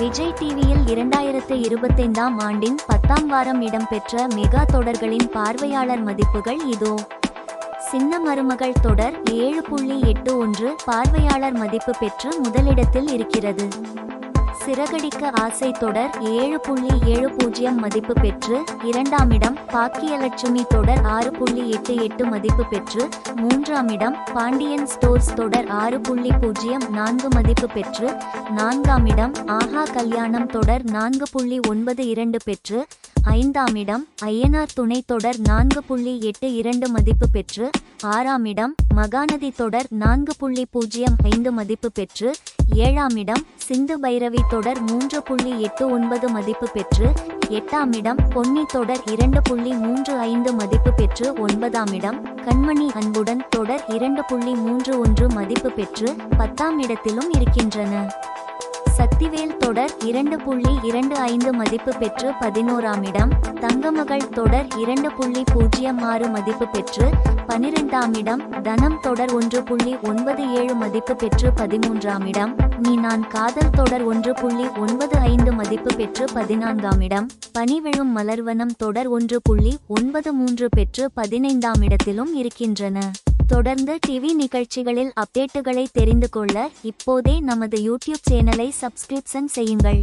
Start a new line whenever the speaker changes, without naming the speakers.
விஜய் டிவியில் 2025ஆம் ஆண்டின் 10ஆம் வாரம் இடம்பெற்ற மெகா தொடர்களின் பார்வையாளர் மதிப்புகள் இதோ. சின்ன மருமகள் தொடர் 7.81 பார்வையாளர் மதிப்பு பெற்று முதலிடத்தில் இருக்கிறது. சிறகடிக்க ஆசை தொடர் 7.70 மதிப்பு பெற்று இரண்டாம் இடம். பாக்கியலட்சுமி தொடர் 6.88 மதிப்பு பெற்று மூன்றாம் இடம். பாண்டியன் ஸ்டோர்ஸ் தொடர் 6.04 மதிப்பு பெற்று நான்காம் இடம். ஆஹா கல்யாணம் தொடர் 4.92 பெற்று ஐந்தாம் இடம். ஐயனார் துணை தொடர் 4.82 மதிப்பு பெற்று ஆறாம் இடம். மகாநதி தொடர் 4.05 மதிப்பு பெற்று ஏழாம் இடம். சிந்து பைரவி தொடர் 3.89 மதிப்பு பெற்று எட்டாம் இடம். பொன்னி தொடர் 2.35 மதிப்பு பெற்று ஒன்பதாம் இடம். கண்மணி அன்புடன் தொடர் 2.31 மதிப்பு பெற்று 10ஆம் இடத்திலும் இருக்கின்றன. சக்திவேல் தொடர் 2.25 மதிப்பு பெற்று 11ஆம் இடம். தங்கமகள் தொடர் 2.06 மதிப்பு பெற்று 12ஆம் இடம். தனம் தொடர் 1.97 மதிப்பு பெற்று 13ஆம் இடம். நீ நான் காதல் தொடர் 1.95 மதிப்பு பெற்று 14ஆம் இடம். பனிவிழும் மலர்வனம் தொடர் 1.93 பெற்று 15ஆம் இடத்திலும் இருக்கின்றன. தொடர்ந்து டிவி நிகழ்ச்சிகளில் அப்டேட்டுகளை தெரிந்து கொள்ள இப்போதே நமது யூடியூப் சேனலை சப்ஸ்கிரிப்ஷன் செய்யுங்கள்.